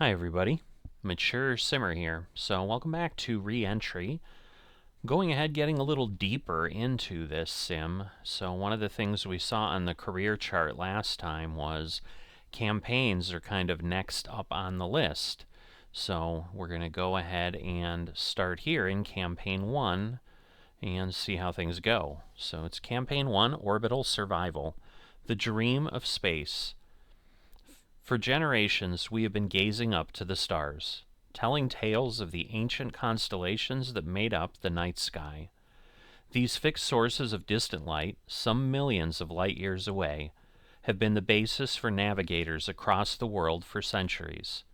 Hi everybody, Mature Simmer here. So welcome back to Reentry. Going ahead, getting a little deeper into this sim. So one of the things we saw on the career chart last time was campaigns are kind of next up on the list. So we're going to go ahead and start here in Campaign 1 and see how things go. So it's Campaign 1, Orbital Survival, the Dream of Space. For generations, we have been gazing up to the stars, telling tales of the ancient constellations that made up the night sky. These fixed sources of distant light, some millions of light years away, have been the basis for navigators across the world for centuries.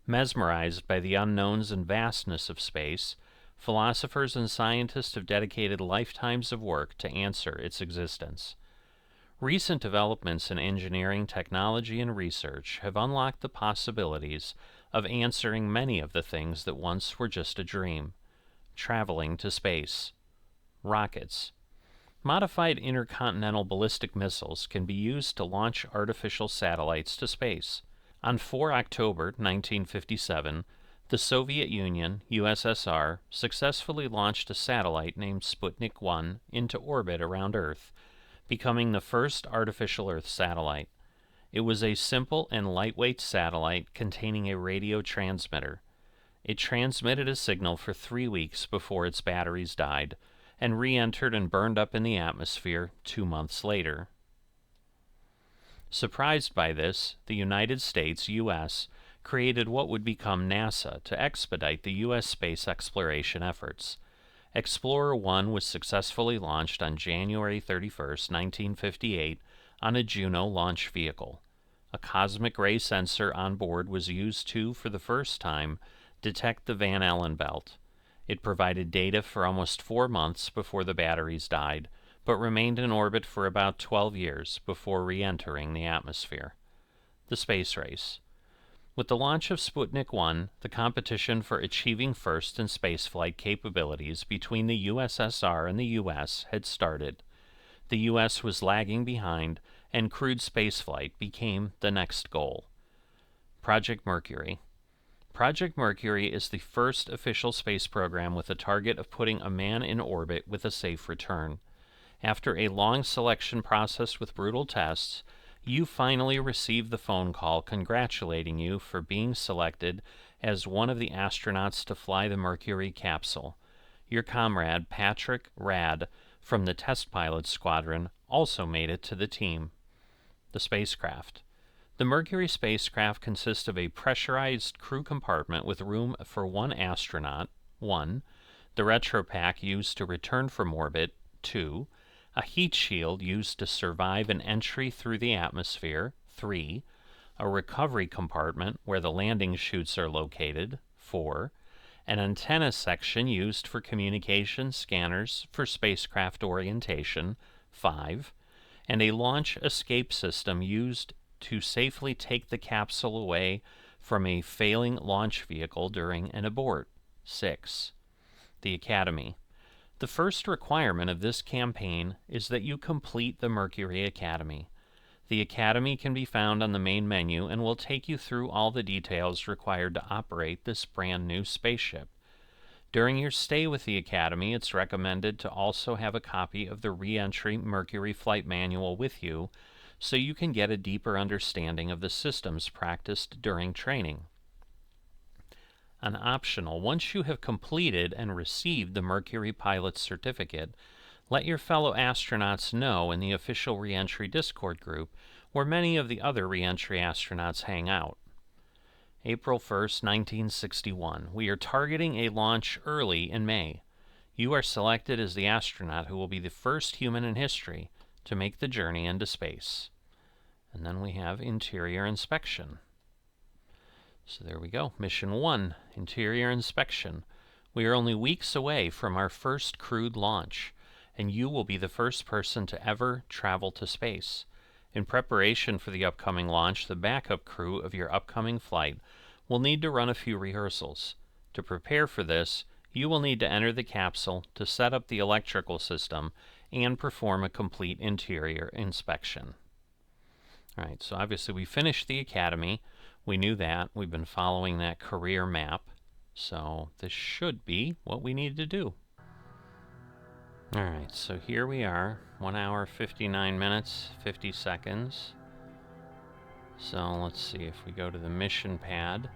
Mesmerized by the unknowns and vastness of space, philosophers and scientists have dedicated lifetimes of work to answer its existence. Recent developments in engineering, technology, and research have unlocked the possibilities of answering many of the things that once were just a dream. Traveling to space. Rockets. Modified intercontinental ballistic missiles can be used to launch artificial satellites to space. On 4 October 1957, the Soviet Union, USSR, successfully launched a satellite named Sputnik 1 into orbit around Earth, becoming the first artificial Earth satellite. It was a simple and lightweight satellite containing a radio transmitter. It transmitted a signal for 3 weeks before its batteries died, and re-entered and burned up in the atmosphere 2 months later. Surprised by this, the United States, U.S., created what would become NASA to expedite the U.S. space exploration efforts. Explorer 1 was successfully launched on January 31, 1958, on a Juno launch vehicle. A cosmic ray sensor on board was used to, for the first time, detect the Van Allen belt. It provided data for almost 4 months before the batteries died, but remained in orbit for about 12 years before re-entering the atmosphere. The space race. With the launch of Sputnik 1, the competition for achieving first in spaceflight capabilities between the USSR and the U.S. had started. The U.S. was lagging behind, and crewed spaceflight became the next goal. Project Mercury. Project Mercury is the first official space program with a target of putting a man in orbit with a safe return. After a long selection process with brutal tests, you finally received the phone call congratulating you for being selected as one of the astronauts to fly the Mercury capsule. Your comrade, Patrick Rad, from the test pilot squadron, also made it to the team. The spacecraft. The Mercury spacecraft consists of a pressurized crew compartment with room for 1 astronaut, 1, the retropack used to return from orbit, 2, a heat shield used to survive an entry through the atmosphere, 3, a recovery compartment where the landing chutes are located, 4, an antenna section used for communication scanners for spacecraft orientation, 5, and a launch escape system used to safely take the capsule away from a failing launch vehicle during an abort, 6. The Academy. The first requirement of this campaign is that you complete the Mercury Academy. The Academy can be found on the main menu and will take you through all the details required to operate this brand new spaceship. During your stay with the Academy, it's recommended to also have a copy of the Reentry Mercury Flight Manual with you so you can get a deeper understanding of the systems practiced during training. An optional, once you have completed and received the Mercury Pilot Certificate, let your fellow astronauts know in the official Reentry Discord group, where many of the other Reentry astronauts hang out. April 1st, 1961. We are targeting a launch early in May. You are selected as the astronaut who will be the first human in history to make the journey into space. And then we have interior inspection. So there we go. Mission 1, Interior Inspection. We are only weeks away from our first crewed launch, and you will be the first person to ever travel to space. In preparation for the upcoming launch, the backup crew of your upcoming flight will need to run a few rehearsals. To prepare for this, you will need to enter the capsule to set up the electrical system and perform a complete interior inspection. Alright, so obviously we finished the Academy. We knew that. We've been following that career map. So this should be what we need to do. Alright, so here we are. 1 hour, 59 minutes, 50 seconds. So let's see if we go to the mission pad.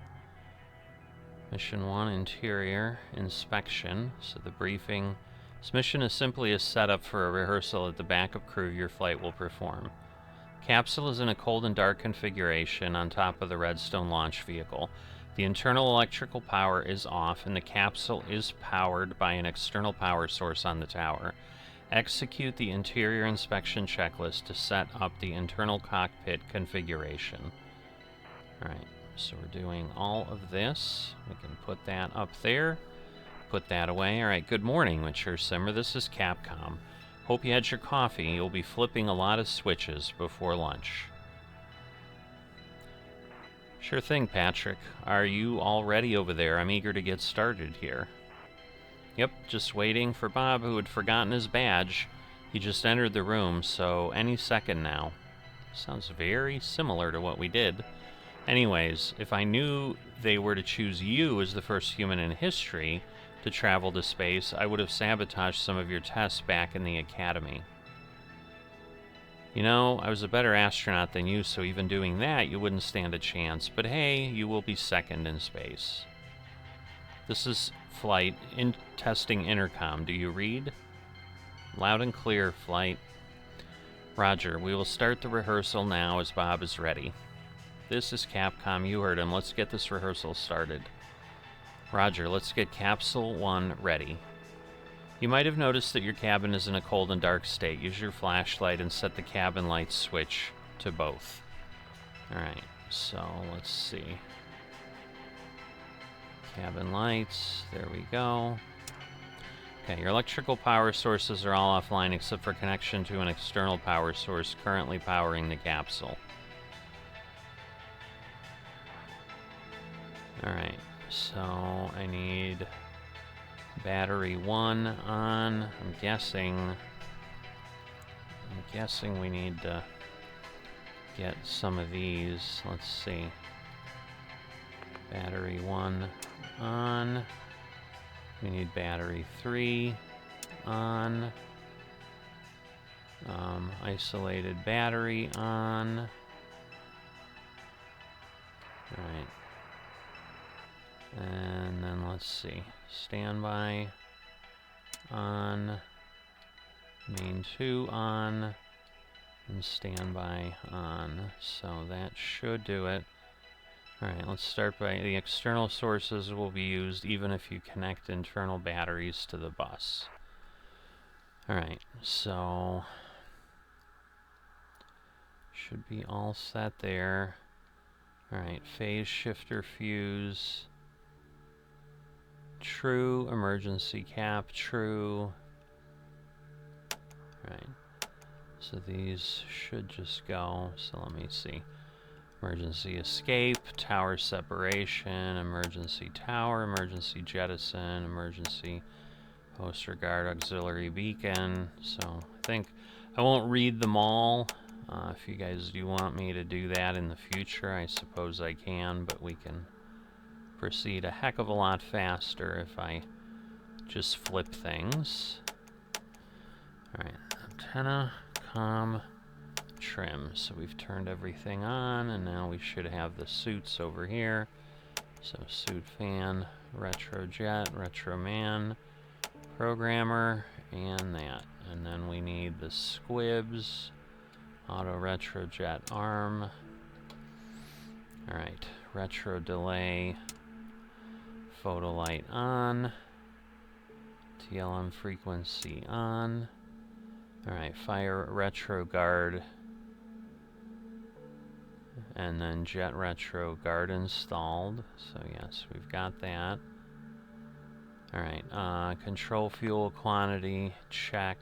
Mission 1, interior inspection. So the briefing. This mission is simply a setup for a rehearsal at the backup crew your flight will perform. Capsule is in a cold and dark configuration on top of the Redstone launch vehicle. The internal electrical power is off and the capsule is powered by an external power source on the tower. Execute the interior inspection checklist to set up the internal cockpit configuration. Alright, so we're doing all of this. We can put that up there. Put that away. Alright, good morning, Mature Simmer. This is Capcom. Hope you had your coffee. You'll be flipping a lot of switches before lunch. Sure thing, Patrick. Are you all ready over there? I'm eager to get started here. Yep, just waiting for Bob, who had forgotten his badge. He just entered the room, so any second now. Sounds very similar to what we did. Anyways, if I knew they were to choose you as the first human in history to travel to space, I would have sabotaged some of your tests back in the academy. You know, I was a better astronaut than you, so even doing that, you wouldn't stand a chance. But hey, you will be second in space. This is Flight, in testing intercom. Do you read? Loud and clear, Flight. Roger, we will start the rehearsal now as Bob is ready. This is Capcom, you heard him. Let's get this rehearsal started. Roger, let's get Capsule 1 ready. You might have noticed that your cabin is in a cold and dark state. Use your flashlight and set the cabin light switch to both. Alright, so let's see. Cabin lights, there we go. Okay, your electrical power sources are all offline except for connection to an external power source currently powering the capsule. Alright, so I need battery 1 on. I'm guessing we need to get some of these. Let's see. Battery 1 on. We need battery 3 on. Isolated battery on. Alright. And then let's see. Standby on. Main 2 on. And standby on. So that should do it. Alright, let's start by the external sources will be used even if you connect internal batteries to the bus. Alright, so should be all set there. Alright, phase shifter fuse. True, emergency cap, true. Alright, so these should just go. So let me see. Emergency escape, tower separation, emergency tower, emergency jettison, emergency post regard auxiliary beacon. So I think I won't read them all. If you guys do want me to do that in the future, I suppose I can, but we can proceed a heck of a lot faster if I just flip things. Alright, antenna, comm, trim. So we've turned everything on, and now we should have the suits over here. So suit fan, retro jet, retro man, programmer, and that. And then we need the squibs, auto retro jet arm. Alright, retro delay, photo light on, TLM frequency on. Alright, fire retro guard, and then jet retro guard installed. So yes, we've got that. Alright, control fuel quantity, check.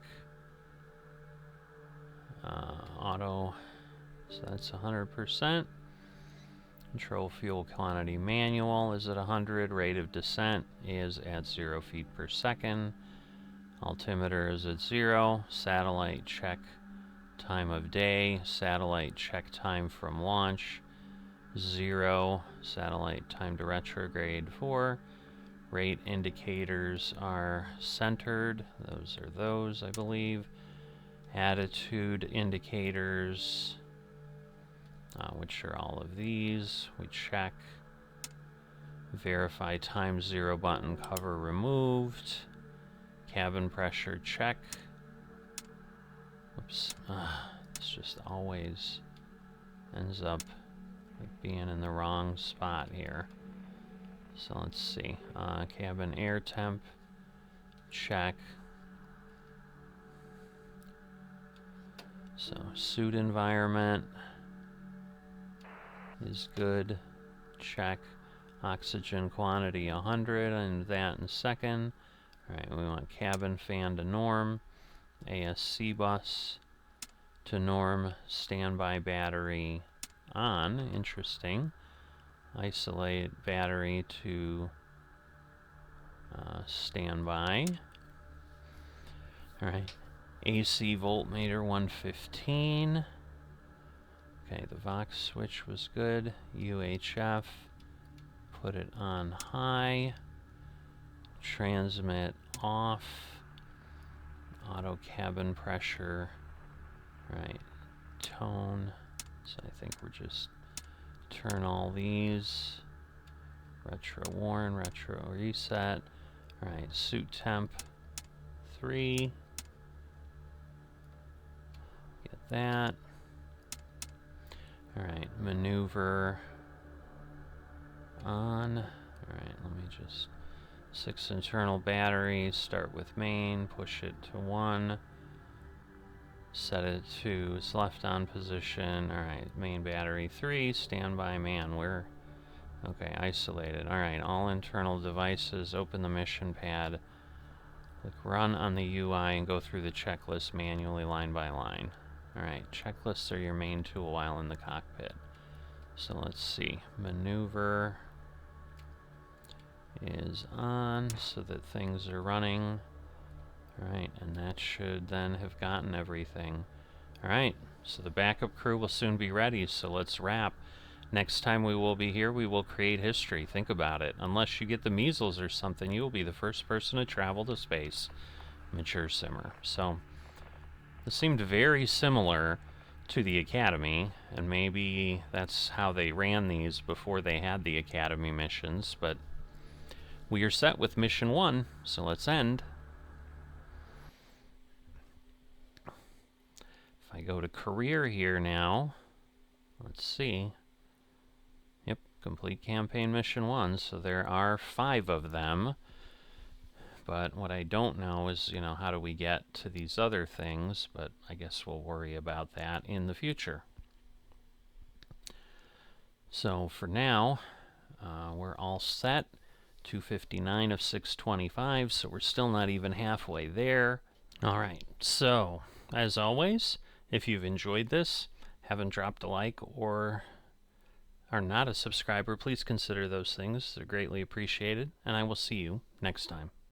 Auto, so that's 100%. Control fuel quantity manual is at 100. Rate of descent is at 0 feet per second. Altimeter is at 0. Satellite check time of day. Satellite check time from launch 0. Satellite time to retrograde 4. Rate indicators are centered. Those are those, I believe. Attitude indicators, which are all of these. We check. Verify time 0 button cover removed. Cabin pressure check. Oops. This just always ends up being in the wrong spot here. So let's see. Cabin air temp check. So suit environment is good. Check. Oxygen quantity 100, and that in second. Alright, we want cabin fan to norm. ASC bus to norm. Standby battery on. Interesting. Isolate battery to standby. Alright. AC voltmeter 115. Okay, the Vox switch was good. UHF. Put it on high. Transmit off. Auto cabin pressure. Right. Tone. So I think we're just turn all these. Retro warn, retro reset. Alright, suit temp 3. Get that. Alright, maneuver on. Alright, let me just 6 internal batteries, start with main, push it to 1, set it to its left on position. Alright, main battery 3, standby man, we're okay, isolated. Alright, all internal devices, open the mission pad, click run on the UI and go through the checklist manually line by line. Alright, checklists are your main tool while in the cockpit. So let's see, maneuver is on so that things are running. Alright, and that should then have gotten everything. Alright, so the backup crew will soon be ready, so let's wrap. Next time we will be here, we will create history. Think about it. Unless you get the measles or something, you will be the first person to travel to space. Mature Simmer. So, this seemed very similar to the Academy, and maybe that's how they ran these before they had the Academy missions, but we are set with mission 1, so let's end. If I go to career here now, let's see. Yep, complete campaign mission 1, so there are 5 of them. But what I don't know is, how do we get to these other things, but I guess we'll worry about that in the future. So for now, we're all set. 259 of 625, so we're still not even halfway there. Alright, so, as always, if you've enjoyed this, haven't dropped a like, or are not a subscriber, please consider those things. They're greatly appreciated, and I will see you next time.